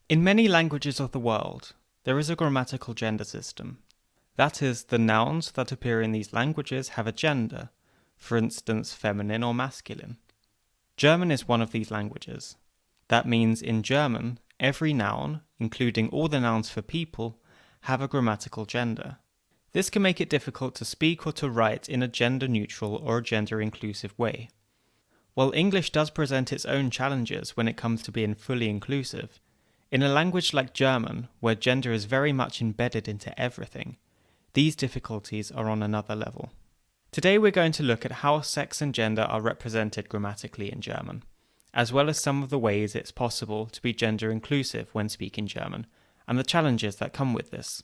In many languages of the world, there is a grammatical gender system. That is, the nouns that appear in these languages have a gender, for instance, feminine or masculine. German is one of these languages. That means in German, every noun, including all the nouns for people, have a grammatical gender. This can make it difficult to speak or to write in a gender-neutral or gender-inclusive way. While English does present its own challenges when it comes to being fully inclusive, in a language like German, where gender is very much embedded into everything, these difficulties are on another level. Today we're going to look at how sex and gender are represented grammatically in German, as well as some of the ways it's possible to be gender inclusive when speaking German, and the challenges that come with this.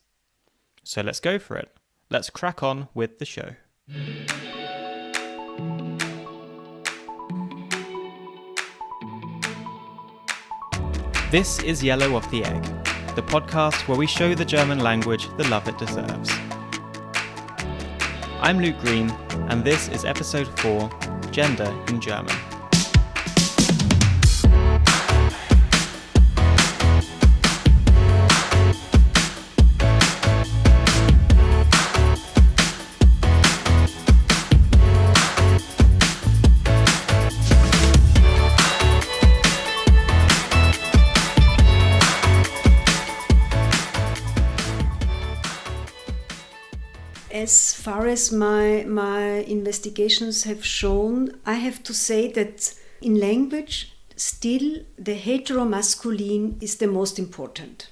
So let's go for it. Let's crack on with the show. This is Yellow of the Egg, the podcast where we show the German language the love it deserves. I'm Luke Green, and this is episode 4, Gender in German. As far as my investigations have shown, I have to say that in language, still the heteromasculine is the most important.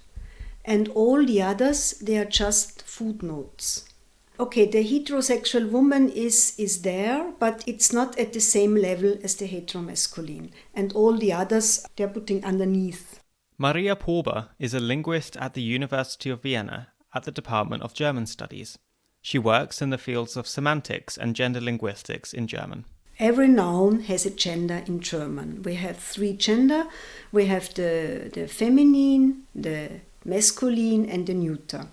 And all the others, they are just footnotes. Okay, the heterosexual woman is there, but it's not at the same level as the heteromasculine. And all the others, they're putting underneath. Maria Pober is a linguist at the University of Vienna at the Department of German Studies. She works in the fields of semantics and gender linguistics in German. Every noun has a gender in German. We have 3 gender. We have the feminine, the masculine and the neuter.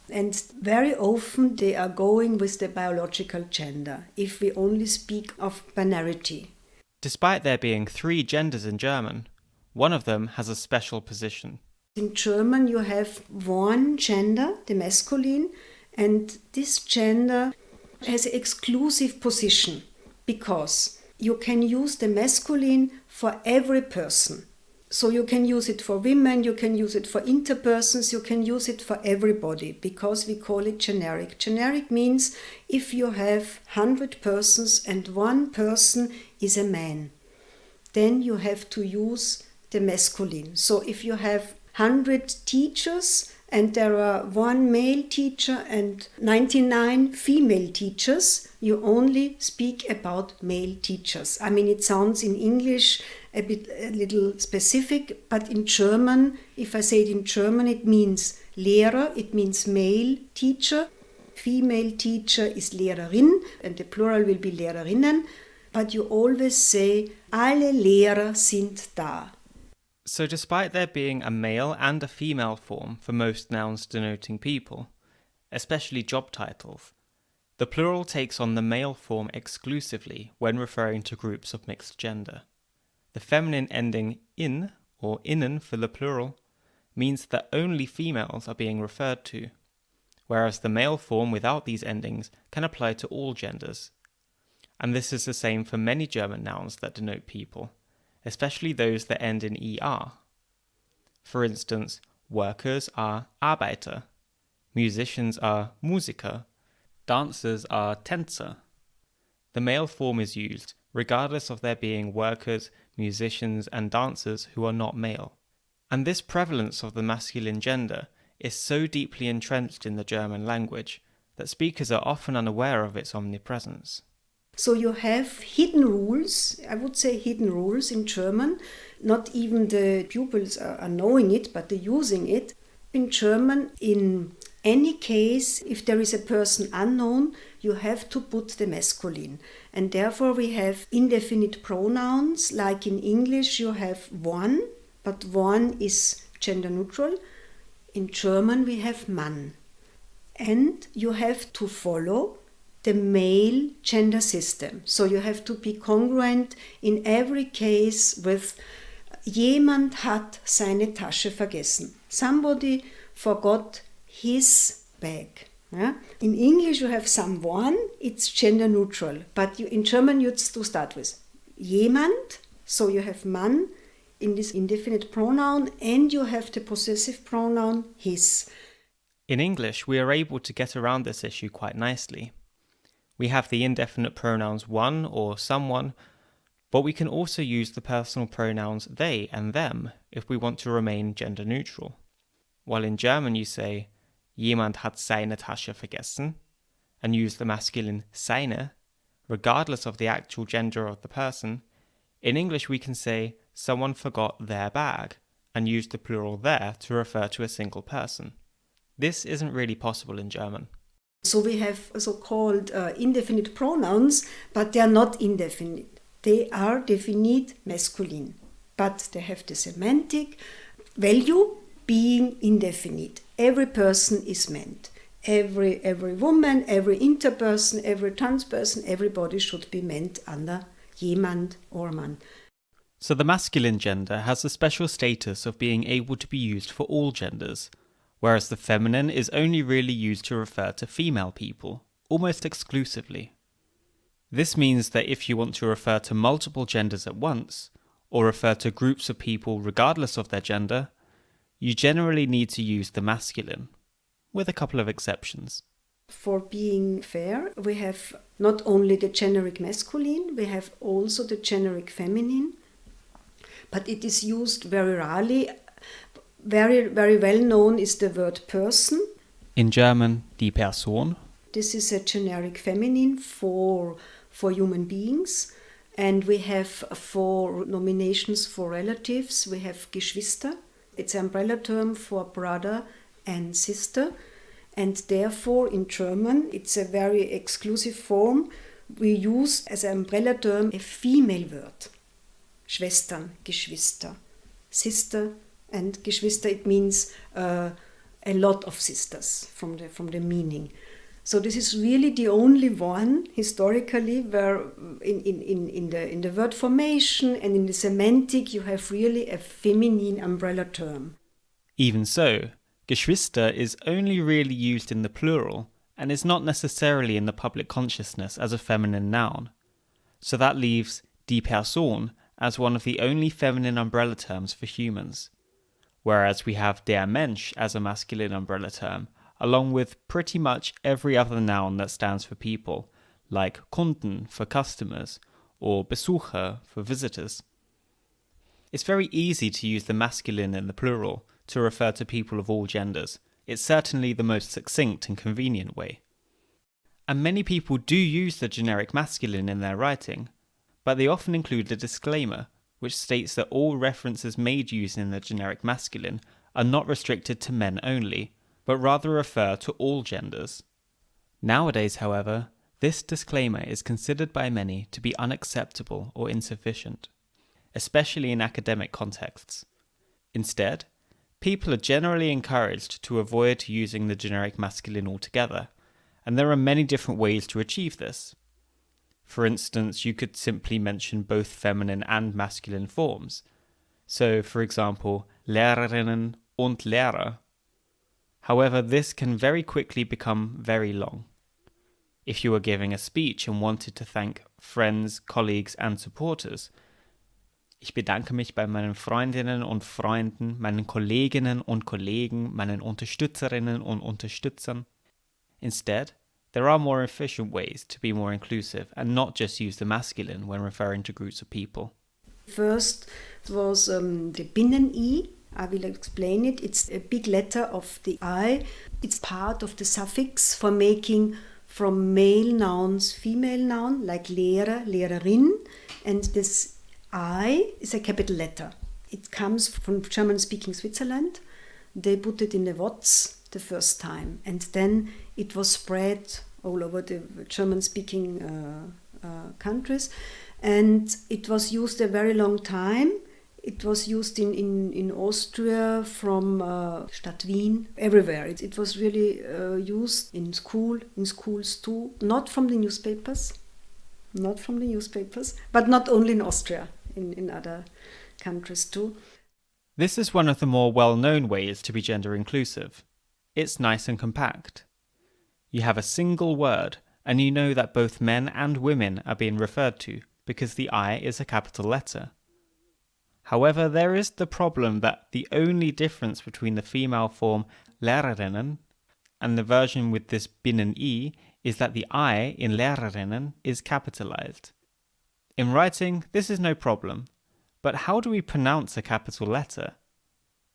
And very often they are going with the biological gender, if we only speak of binarity. Despite there being 3 genders in German, one of them has a special position. In German you have one gender, the masculine, and this gender has an exclusive position because you can use the masculine for every person. So you can use it for women, you can use it for interpersons, you can use it for everybody because we call it generic. Generic means if you have 100 persons and one person is a man, then you have to use the masculine. So if you have 100 teachers and there are 1 male teacher and 99 female teachers, you only speak about male teachers. I mean, it sounds in English a little specific, but in German, if I say it in German, it means Lehrer, it means male teacher. Female teacher is Lehrerin, and the plural will be Lehrerinnen, but you always say, alle Lehrer sind da. So despite there being a male and a female form for most nouns denoting people, especially job titles, the plural takes on the male form exclusively when referring to groups of mixed gender. The feminine ending in, or innen for the plural, means that only females are being referred to, whereas the male form without these endings can apply to all genders. And this is the same for many German nouns that denote people, especially those that end in er. For instance, workers are Arbeiter, musicians are Musiker, dancers are Tänzer. The male form is used regardless of there being workers, musicians and dancers who are not male. And this prevalence of the masculine gender is so deeply entrenched in the German language that speakers are often unaware of its omnipresence. So you have hidden rules, I would say hidden rules in German. Not even the pupils are knowing it, but they're using it. In German, in any case, if there is a person unknown, you have to put the masculine. And therefore we have indefinite pronouns, like in English you have one, but one is gender neutral. In German we have Mann. And you have to follow the male gender system. So you have to be congruent in every case with Jemand hat seine Tasche vergessen. Somebody forgot his bag. Yeah? In English you have someone, it's gender neutral, but in German you to start with jemand, so you have Mann in this indefinite pronoun and you have the possessive pronoun his. In English, we are able to get around this issue quite nicely. We have the indefinite pronouns one or someone, but we can also use the personal pronouns they and them if we want to remain gender neutral. While in German you say, jemand hat seine Tasche vergessen, and use the masculine seine, regardless of the actual gender of the person, in English we can say, someone forgot their bag, and use the plural their to refer to a single person. This isn't really possible in German. So we have so-called indefinite pronouns, but they are not indefinite. They are definite masculine, but they have the semantic value being indefinite. Every person is meant. Every woman, every interperson, every trans person, everybody should be meant under jemand or Mann. So the masculine gender has the special status of being able to be used for all genders, whereas the feminine is only really used to refer to female people, almost exclusively. This means that if you want to refer to multiple genders at once, or refer to groups of people regardless of their gender, you generally need to use the masculine, with a couple of exceptions. For being fair, we have not only the generic masculine, we have also the generic feminine, but it is used very rarely. Very, very well known is the word person. In German, die Person. This is a generic feminine for human beings. And we have for nominations for relatives, we have Geschwister. It's an umbrella term for brother and sister. And therefore in German, it's a very exclusive form. We use as an umbrella term a female word. Schwestern, Geschwister, sister. And Geschwister, it means a lot of sisters from the meaning. So this is really the only one historically where in the word formation and in the semantic you have really a feminine umbrella term. Even so, Geschwister is only really used in the plural and is not necessarily in the public consciousness as a feminine noun. So that leaves die Person as one of the only feminine umbrella terms for humans. Whereas we have der Mensch as a masculine umbrella term, along with pretty much every other noun that stands for people, like Kunden for customers, or Besucher for visitors. It's very easy to use the masculine in the plural to refer to people of all genders. It's certainly the most succinct and convenient way. And many people do use the generic masculine in their writing, but they often include a disclaimer, which states that all references made using the generic masculine are not restricted to men only, but rather refer to all genders. Nowadays, however, this disclaimer is considered by many to be unacceptable or insufficient, especially in academic contexts. Instead, people are generally encouraged to avoid using the generic masculine altogether, and there are many different ways to achieve this. For instance, you could simply mention both feminine and masculine forms. So, for example, Lehrerinnen und Lehrer. However, this can very quickly become very long. If you were giving a speech and wanted to thank friends, colleagues and supporters, ich bedanke mich bei meinen Freundinnen und Freunden, meinen Kolleginnen und Kollegen, meinen Unterstützerinnen und Unterstützern. Instead, there are more efficient ways to be more inclusive and not just use the masculine when referring to groups of people. First was the Binnen-I. I will explain it. It's a big letter of the I. It's part of the suffix for making from male nouns female noun, like Lehrer, Lehrerin. And this I is a capital letter. It comes from German-speaking Switzerland. They put it in the WOTS the first time. And then it was spread all over the German-speaking countries. And it was used a very long time. It was used in Austria from Stadt Wien, everywhere. It was really used in schools too, not from the newspapers, but not only in Austria, in other countries too. This is one of the more well-known ways to be gender inclusive. It's nice and compact. You have a single word, and you know that both men and women are being referred to, because the I is a capital letter. However, there is the problem that the only difference between the female form Lehrerinnen and the version with this Binnen-I is that the I in Lehrerinnen is capitalized. In writing, this is no problem, but how do we pronounce a capital letter?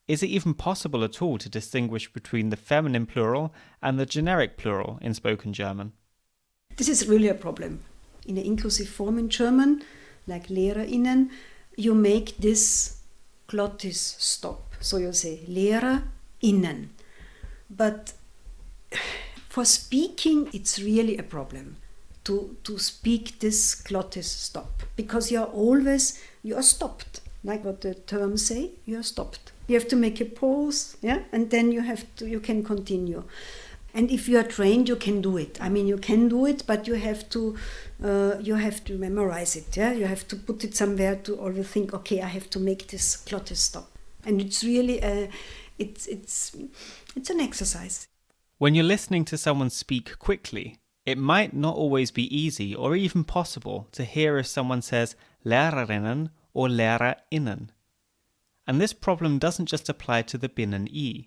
Is it even possible at all to distinguish between the feminine plural and the generic plural in spoken German? This is really a problem. In the inclusive form in German, like LehrerInnen, you make this glottis stop. So you say LehrerInnen. But for speaking, it's really a problem to speak this glottis stop, because you are stopped. Like what the terms say, you are stopped. You have to make a pause, yeah, and then you can continue. And if you are trained, you can do it. I mean, you can do it, but you have to memorize it. Yeah, you have to put it somewhere to always think. Okay, I have to make this glottis stop, and it's really it's an exercise. When you're listening to someone speak quickly, it might not always be easy or even possible to hear if someone says Lehrerinnen or LehrerInnen. And this problem doesn't just apply to the Binnen-I.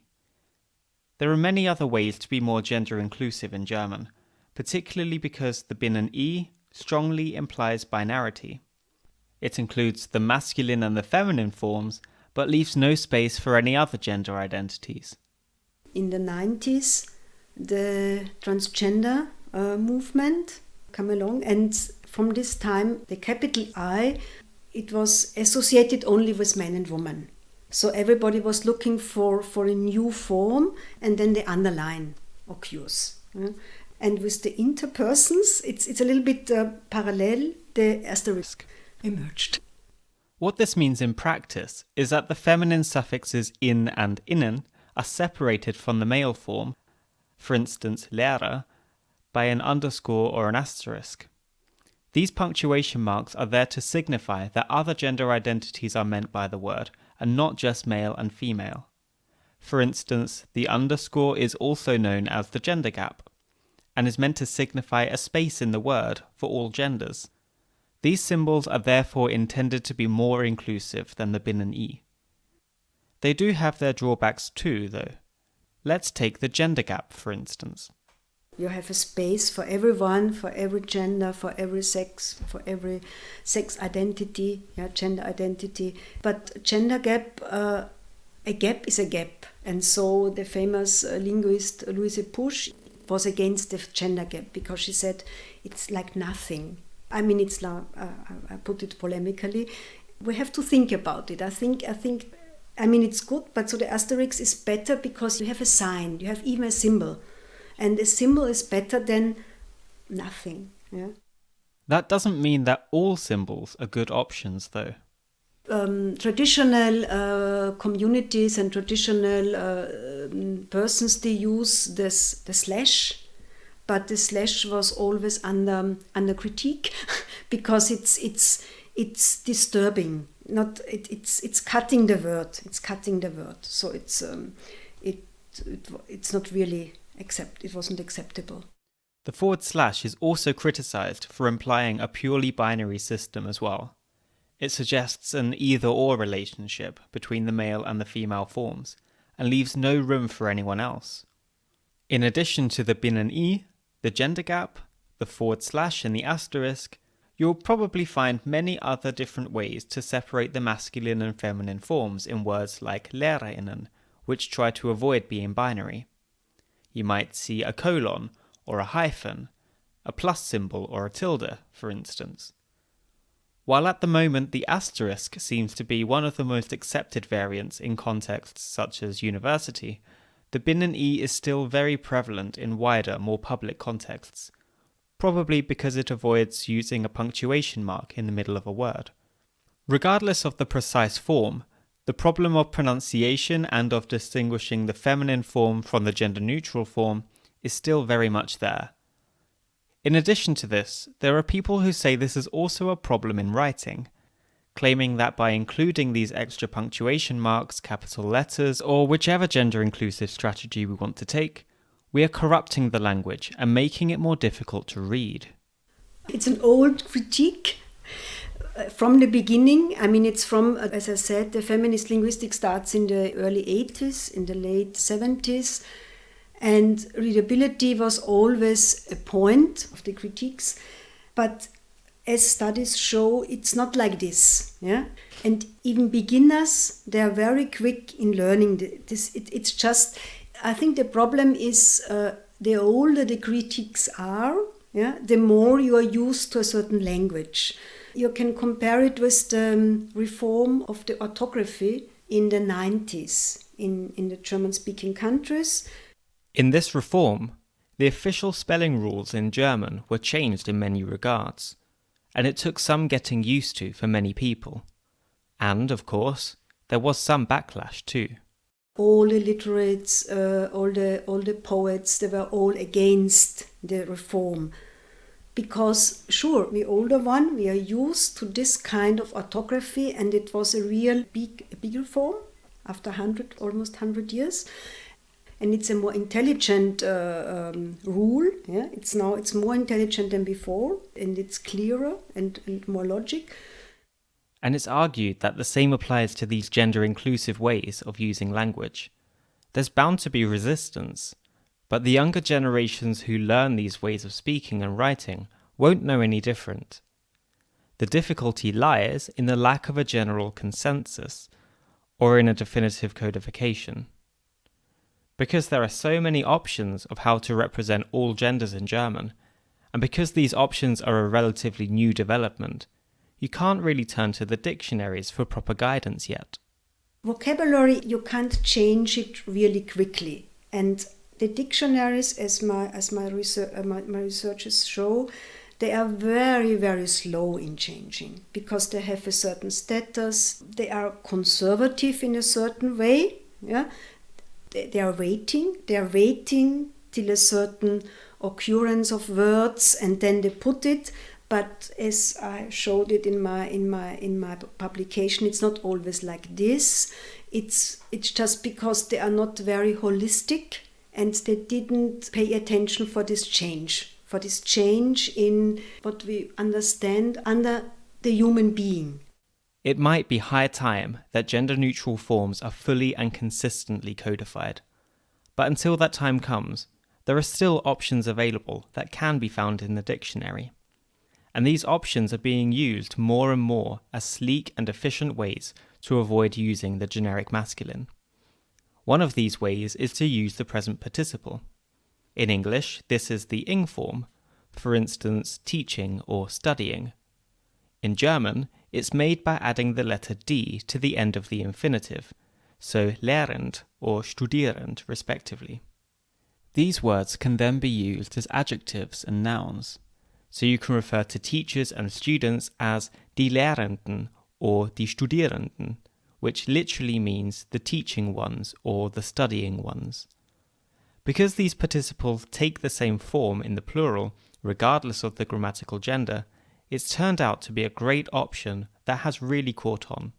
There are many other ways to be more gender inclusive in German, particularly because the Binnen-I strongly implies binarity. It includes the masculine and the feminine forms, but leaves no space for any other gender identities. In the 90s, the transgender movement came along, and from this time, the capital I, it was associated only with men and women. So everybody was looking for a new form, and then the underline occurs. And with the interpersons, it's a little bit parallel, the asterisk emerged. What this means in practice is that the feminine suffixes in and innen are separated from the male form, for instance Lehrer, by an underscore or an asterisk. These punctuation marks are there to signify that other gender identities are meant by the word, and not just male and female. For instance, the underscore is also known as the gender gap, and is meant to signify a space in the word for all genders. These symbols are therefore intended to be more inclusive than the Binnen-I. They do have their drawbacks too, though. Let's take the gender gap, for instance. You have a space for everyone, for every gender, for every sex identity, gender identity. But gender gap, a gap is a gap. And so the famous linguist Louise Pusch was against the gender gap, because she said it's like nothing. I mean, it's I put it polemically. We have to think about it. I mean, it's good, but so the asterisk is better because you have a sign, you have even a symbol. And a symbol is better than nothing. Yeah? That doesn't mean that all symbols are good options, though. Traditional communities and traditional persons, they use the slash, but the slash was always under critique because it's disturbing. It's cutting the word. It's cutting the word. So it's not really. It wasn't acceptable. The / is also criticised for implying a purely binary system as well. It suggests an either-or relationship between the male and the female forms, and leaves no room for anyone else. In addition to the Binnen-I, the gender gap, the / and the asterisk, you'll probably find many other different ways to separate the masculine and feminine forms in words like LehrerInnen, which try to avoid being binary. You might see a colon or a hyphen, a plus symbol or a tilde, for instance. While at the moment the asterisk seems to be one of the most accepted variants in contexts such as university, the Binnen-I is still very prevalent in wider, more public contexts, probably because it avoids using a punctuation mark in the middle of a word. Regardless of the precise form, the problem of pronunciation and of distinguishing the feminine form from the gender-neutral form is still very much there. In addition to this, there are people who say this is also a problem in writing. claiming that by including these extra punctuation marks, capital letters, or whichever gender-inclusive strategy we want to take, we are corrupting the language and making it more difficult to read. It's an old critique from the beginning. I mean, it's from, as I said, the feminist linguistics starts in the early 80s, in the late 70s, and readability was always a point of the critiques. But as studies show, it's not like this. Yeah? And even beginners, they are very quick in learning this. It's just, I think the problem is the older the critiques are, yeah, the more you are used to a certain language. You can compare it with the reform of the orthography in the 90s in the German-speaking countries. In this reform, the official spelling rules in German were changed in many regards, and it took some getting used to for many people. And, of course, there was some backlash too. All the literates, all the poets, they were all against the reform. Because, sure, the older one, we are used to this kind of orthography, and it was a real big reform after almost 100 years. And it's a more intelligent rule. Yeah? It's more intelligent than before, and it's clearer and more logic. And it's argued that the same applies to these gender-inclusive ways of using language. There's bound to be resistance, but the younger generations who learn these ways of speaking and writing won't know any different. The difficulty lies in the lack of a general consensus, or in a definitive codification. Because there are so many options of how to represent all genders in German, and because these options are a relatively new development, you can't really turn to the dictionaries for proper guidance yet. Vocabulary, you can't change it really quickly. And the dictionaries, as my researches show, they are very, very slow in changing because they have a certain status. They are conservative in a certain way. Yeah? They are waiting till a certain occurrence of words, and then they put it. But as I showed it in my publication, it's not always like this. It's just because they are not very holistic, and they didn't pay attention for this change in what we understand under the human being. It might be high time that gender-neutral forms are fully and consistently codified. But until that time comes, there are still options available that can be found in the dictionary. And these options are being used more and more as sleek and efficient ways to avoid using the generic masculine. One of these ways is to use the present participle. In English, this is the ing form, for instance, teaching or studying. In German, it's made by adding the letter D to the end of the infinitive, so lehrend or studierend respectively. These words can then be used as adjectives and nouns, so you can refer to teachers and students as die Lehrenden or die Studierenden, which literally means the teaching ones or the studying ones. Because these participles take the same form in the plural, regardless of the grammatical gender, it's turned out to be a great option that has really caught on.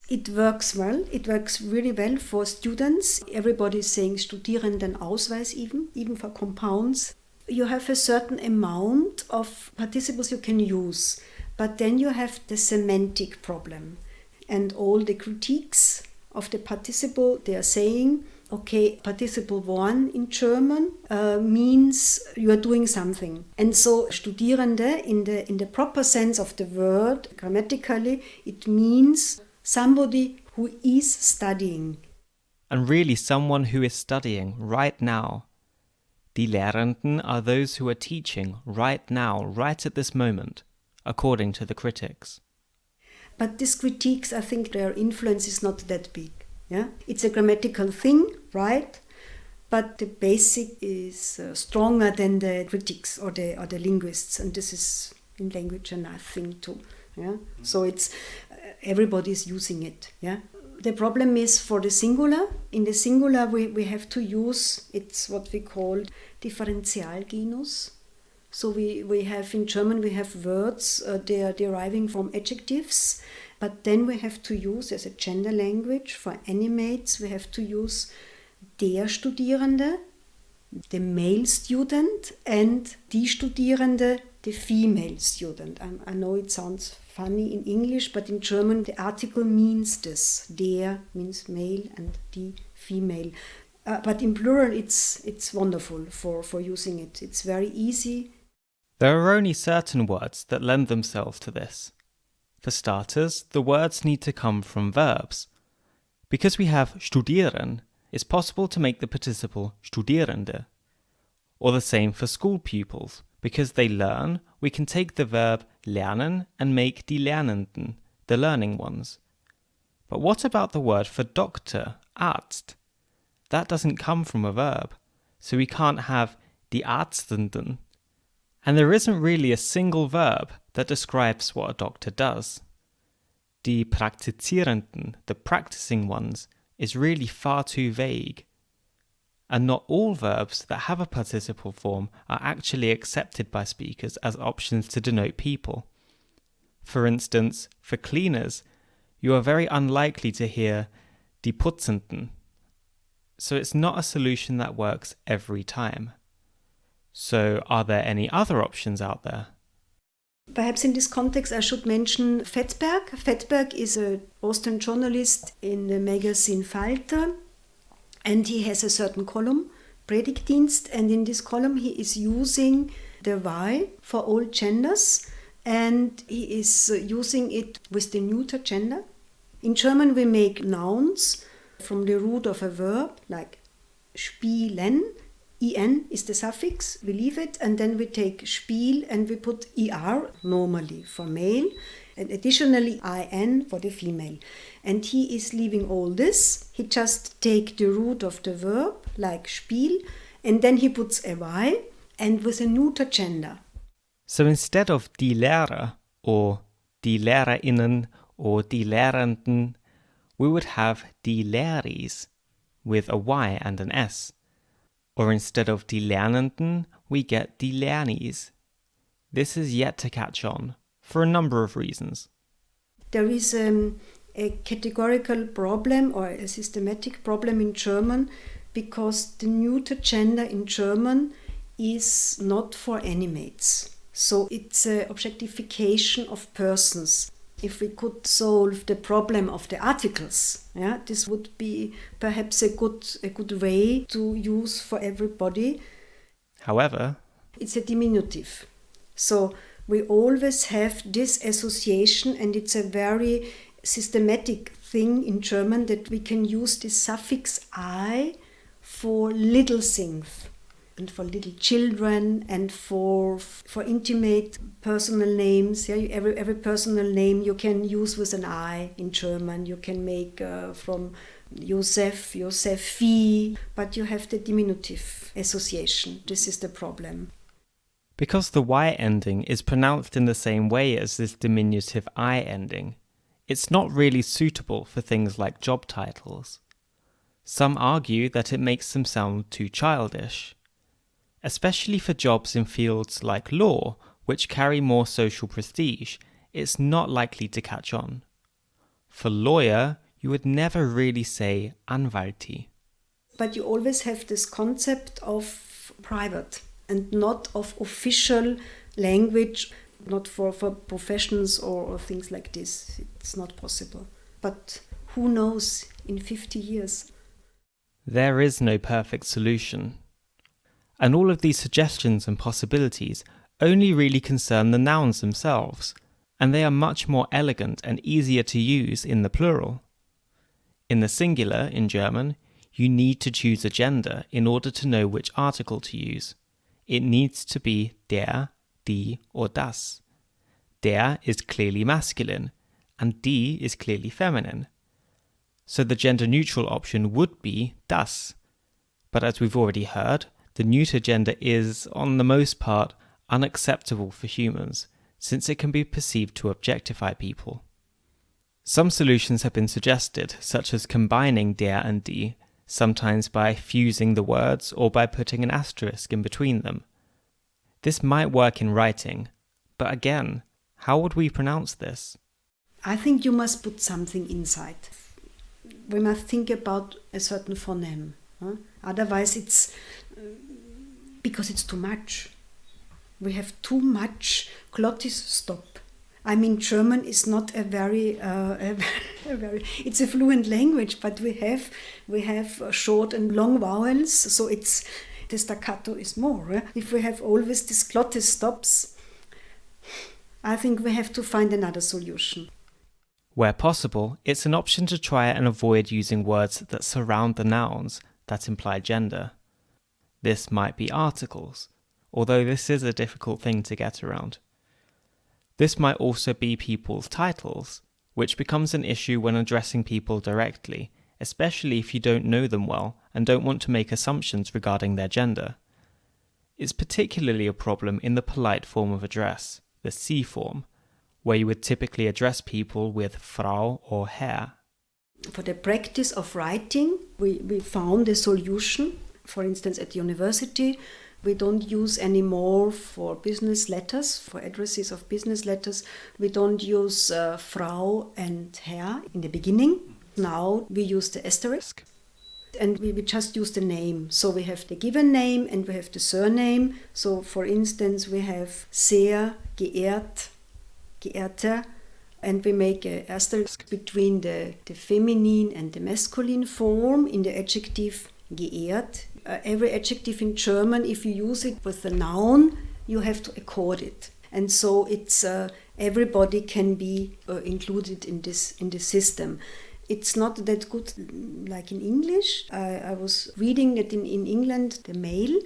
It works well. It works really well for students. Everybody is saying Studierendenausweis even for compounds. You have a certain amount of participles you can use, but then you have the semantic problem. And all the critiques of the participle, they are saying, okay, participle one in German means you are doing something. And so Studierende, in the proper sense of the word, grammatically, it means somebody who is studying. And really someone who is studying right now. Die Lehrenden are those who are teaching right now, right at this moment, according to the critics. But these critiques, I think their influence is not that big. Yeah? It's a grammatical thing, right? But the basic is stronger than the critics or the linguists, and this is in language and I think too. Yeah? So it's everybody is using it. Yeah? The problem is for the singular. In the singular, we have to use, it's what we call Differentialgenus. So we have in German, we have words, they are deriving from adjectives, But then we have to use, as a gender language for animates, we have to use der Studierende, the male student, and die Studierende, the female student. I know it sounds funny in English, but in German the article means this. Der means male and die female. But in plural it's wonderful for using it. It's very easy. There are only certain words that lend themselves to this. For starters, the words need to come from verbs. Because we have studieren, it's possible to make the participle studierende. Or the same for school pupils. Because they learn, we can take the verb lernen and make die Lernenden, the learning ones. But what about the word for doctor, Arzt? That doesn't come from a verb, so we can't have die Arztenden. And there isn't really a single verb that describes what a doctor does. Die Praktizierenden, the practicing ones, is really far too vague. And not all verbs that have a participle form are actually accepted by speakers as options to denote people. For instance, for cleaners, you are very unlikely to hear die Putzenden. So it's not a solution that works every time. So are there any other options out there? Perhaps in this context I should mention Fettberg. Fettberg is an Austrian journalist in the magazine Falter, and he has a certain column, Predigtdienst, and in this column he is using the Y for all genders, and he is using it with the neuter gender. In German we make nouns from the root of a verb, like spielen. En is the suffix, we leave it, and then we take Spiel and we put er normally for male, and additionally in for the female. And he is leaving all this. He just take the root of the verb, like Spiel, and then he puts a Y, and with a neuter gender. So instead of die Lehrer, or die Lehrerinnen, or die Lehrenden, we would have die Lehris, with a Y and an S. Or instead of die Lernenden, we get die Lernis. This is yet to catch on, for a number of reasons. There is a categorical problem or a systematic problem in German, because the neuter gender in German is not for animates. So it's an objectification of persons. If we could solve the problem of the articles, this would be perhaps a good way to use for everybody. However, it's a diminutive. So we always have this association, and it's a very systematic thing in German that we can use the suffix I for little things, and for little children, and for intimate personal names. Every personal name you can use with an I in German. You can make from Josef, Josefi, but you have the diminutive association. This is the problem. Because the Y ending is pronounced in the same way as this diminutive I ending, it's not really suitable for things like job titles. Some argue that it makes them sound too childish. Especially for jobs in fields like law, which carry more social prestige, it's not likely to catch on. For lawyer, you would never really say Anwalti. But you always have this concept of private and not of official language, not for professions or things like this. It's not possible. But who knows in 50 years? There is no perfect solution. And all of these suggestions and possibilities only really concern the nouns themselves, and they are much more elegant and easier to use in the plural. In the singular, in German, you need to choose a gender in order to know which article to use. It needs to be der, die, or das. Der is clearly masculine, and die is clearly feminine. So the gender-neutral option would be das. But as we've already heard, the neuter gender is, on the most part, unacceptable for humans, since it can be perceived to objectify people. Some solutions have been suggested, such as combining der and die, sometimes by fusing the words or by putting an asterisk in between them. This might work in writing, but again, how would we pronounce this? I think you must put something inside. We must think about a certain phoneme. Otherwise it's because it's too much. We have too much glottis stop. I mean, German is not a very, it's a fluent language, but we have short and long vowels, so the staccato is more. If we have always these glottis stops, I think we have to find another solution. Where possible, it's an option to try and avoid using words that surround the nouns that imply gender. This might be articles, although this is a difficult thing to get around. This might also be people's titles, which becomes an issue when addressing people directly, especially if you don't know them well and don't want to make assumptions regarding their gender. It's particularly a problem in the polite form of address, the C form, where you would typically address people with Frau or Herr. For the practice of writing, we found a solution. For instance, at the university, we don't use anymore for business letters, for addresses of business letters, we don't use Frau and Herr in the beginning. Now we use the asterisk and we just use the name. So we have the given name and we have the surname. So for instance, we have sehr geehrt, geehrter, and we make an asterisk between the feminine and the masculine form in the adjective geehrt. Every adjective in German, if you use it with a noun, you have to accord it. And so it's everybody can be included in this system. It's not that good like in English. I was reading that in England, the Mail,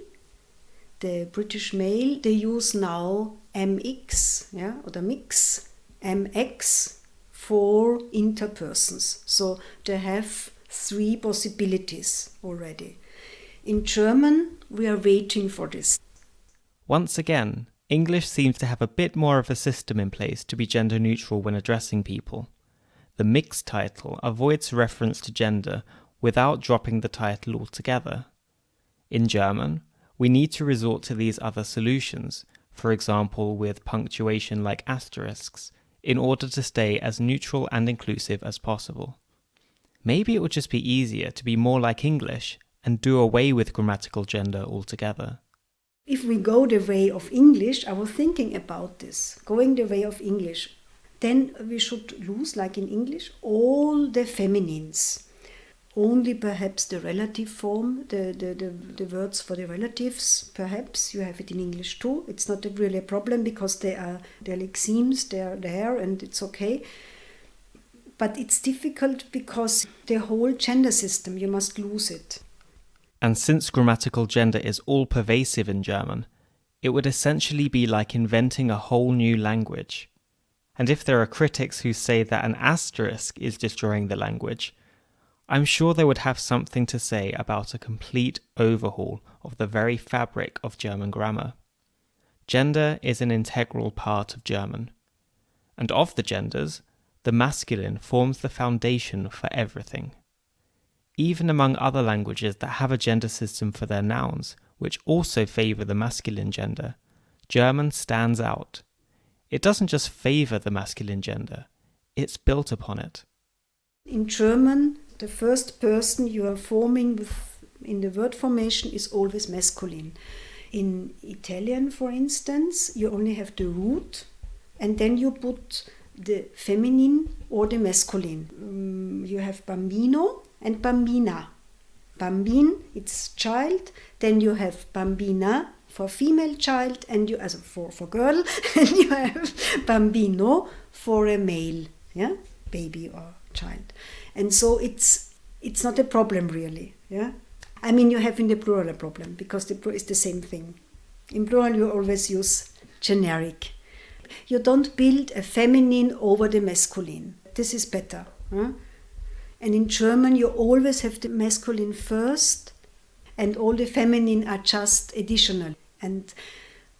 the British Mail, they use now MX, or mix, MX for interpersons. So they have 3 possibilities already. In German, we are waiting for this. Once again, English seems to have a bit more of a system in place to be gender neutral when addressing people. The mixed title avoids reference to gender without dropping the title altogether. In German, we need to resort to these other solutions, for example with punctuation like asterisks, in order to stay as neutral and inclusive as possible. Maybe it would just be easier to be more like English and do away with grammatical gender altogether. If we go the way of English, I was thinking about this, going the way of English, then we should lose, like in English, all the feminines. Only perhaps the relative form, the words for the relatives, perhaps, you have it in English too. It's not really a problem because they're lexemes, they're there and it's okay. But it's difficult because the whole gender system, you must lose it. And since grammatical gender is all-pervasive in German, it would essentially be like inventing a whole new language. And if there are critics who say that an asterisk is destroying the language, I'm sure they would have something to say about a complete overhaul of the very fabric of German grammar. Gender is an integral part of German. And of the genders, the masculine forms the foundation for everything. Even among other languages that have a gender system for their nouns, which also favour the masculine gender, German stands out. It doesn't just favour the masculine gender, it's built upon it. In German, the first person you are forming in the word formation is always masculine. In Italian, for instance, you only have the root, and then you put the feminine or the masculine. You have bambino and bambina. Bambin, it's child. Then you have bambina for female child, and you for girl, and you have bambino for a male, baby or child. And so it's not a problem really, I mean, you have in the plural a problem because it's the same thing. In plural, you always use generic. You don't build a feminine over the masculine. This is better. And in German, you always have the masculine first, and all the feminine are just additional. And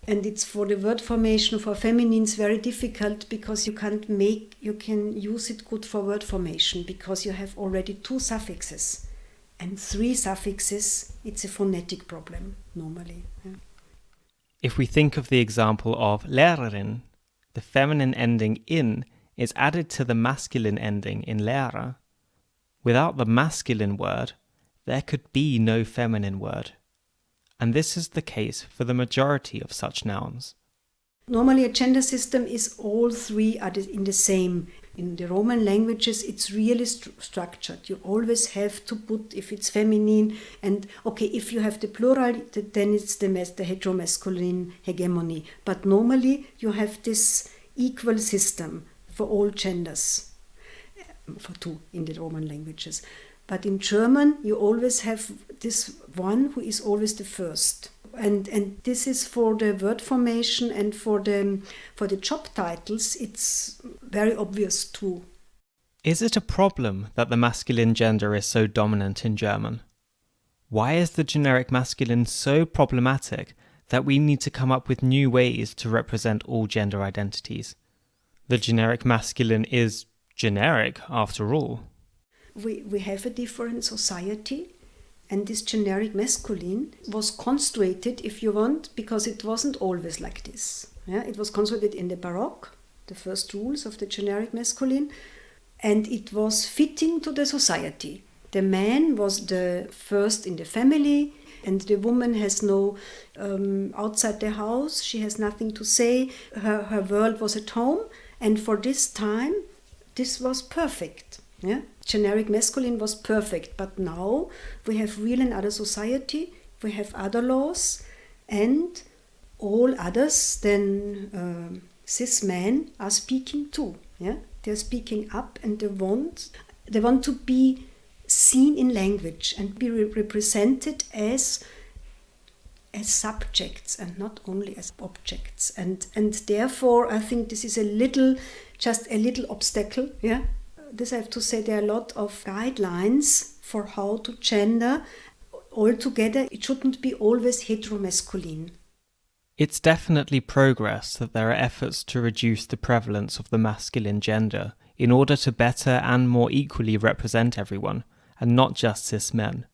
it's for the word formation for feminines very difficult because you can use it good for word formation because you have already 2 suffixes. And 3 suffixes, it's a phonetic problem normally. If we think of the example of Lehrerin, the feminine ending in is added to the masculine ending in Lehrer. Without the masculine word, there could be no feminine word. And this is the case for the majority of such nouns. Normally a gender system is all three are in the same. In the Roman languages it's really structured. You always have to put, if it's feminine, and okay, if you have the plural, then it's the heteromasculine hegemony. But normally you have this equal system for all genders, for two in the Roman languages. But in German you always have this one who is always the first. And this is for the word formation, and for the job titles it's very obvious too. Is it a problem that the masculine gender is so dominant in German? Why is the generic masculine so problematic that we need to come up with new ways to represent all gender identities? The generic masculine is generic after all. We have a different society. And this generic masculine was constructed, if you want, because it wasn't always like this. Yeah? It was constructed in the Baroque, the first rules of the generic masculine, and it was fitting to the society. The man was the first in the family, and the woman has no outside the house, she has nothing to say, her world was at home, and for this time, this was perfect. Yeah? Generic masculine was perfect, but now we have real and other society, we have other laws, and all others than cis men are speaking too. Yeah? They're speaking up, and they want to be seen in language and be represented as subjects and not only as objects. And therefore I think this is just a little obstacle. Yeah? This I have to say, there are a lot of guidelines for how to gender. Altogether, it shouldn't be always heteromasculine. It's definitely progress that there are efforts to reduce the prevalence of the masculine gender in order to better and more equally represent everyone, and not just cis men.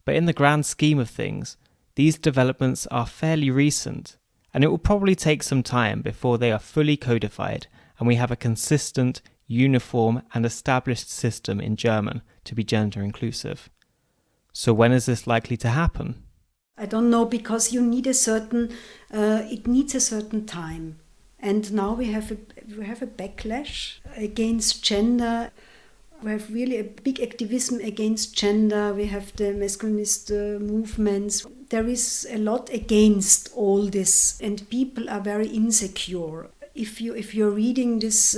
But in the grand scheme of things, these developments are fairly recent, and it will probably take some time before they are fully codified and we have a consistent, uniform and established system in German to be gender inclusive. So when is this likely to happen? I don't know, because you need it needs a certain time. And now we have a backlash against gender. We have really a big activism against gender. We have the masculinist movements. There is a lot against all this, and people are very insecure. If you're reading this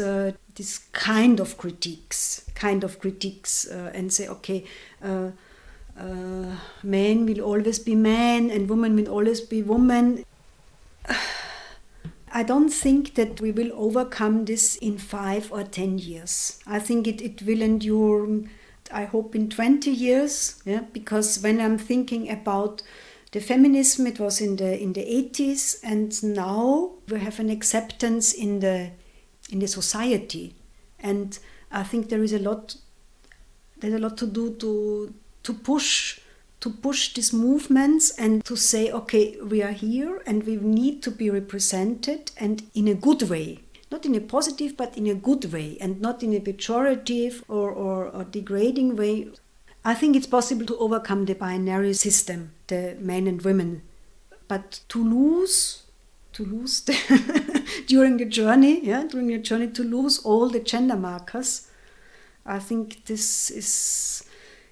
kind of critiques, and say, okay, man will always be man and woman will always be woman. I don't think that we will overcome this in 5 or 10 years. I think it will endure, I hope, in 20 years. Yeah? Because when I'm thinking about the feminism, it was in the 80s, and now we have an acceptance in the society. And I think there's a lot to do to push these movements and to say, okay, we are here and we need to be represented, and in a good way. Not in a positive, but in a good way, and not in a pejorative or degrading way. I think it's possible to overcome the binary system, the men and women. But to lose during the journey, to lose all the gender markers, I think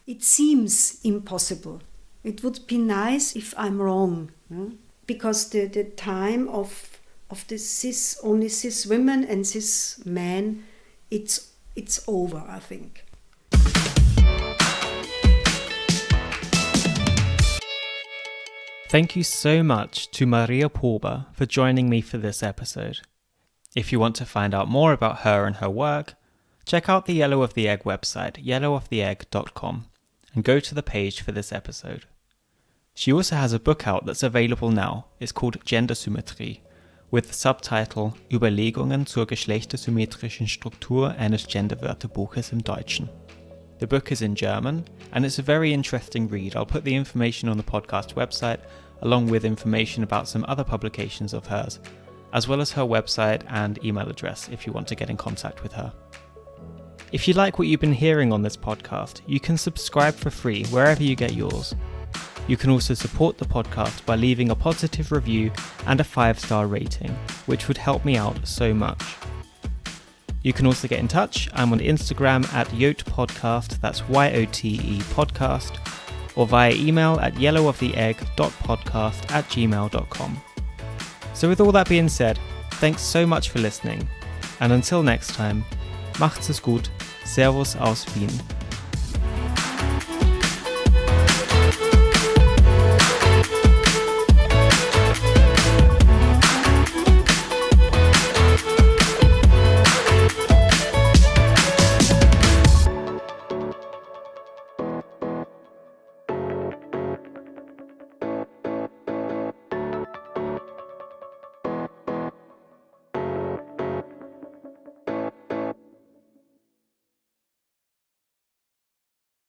it seems impossible. It would be nice if I'm wrong, because the time of the only cis women and cis men, it's over, I think. Thank you so much to Maria Pober for joining me for this episode. If you want to find out more about her and her work, check out the Yellow of the Egg website, yellowoftheegg.com, and go to the page for this episode. She also has a book out that's available now. It's called Gender Symmetry, with the subtitle Überlegungen zur geschlechtersymmetrischen Struktur eines Genderwörterbuches im Deutschen. The book is in German, and it's a very interesting read. I'll put the information on the podcast website, along with information about some other publications of hers, as well as her website and email address if you want to get in contact with her. If you like what you've been hearing on this podcast, you can subscribe for free wherever you get yours. You can also support the podcast by leaving a positive review and a 5-star rating, which would help me out so much. You can also get in touch. I'm on Instagram at yotepodcast, that's YOTE podcast, or via email at yellowoftheegg.podcast@gmail.com. So with all that being said, thanks so much for listening, and until next time, macht's es gut, Servus aus Wien.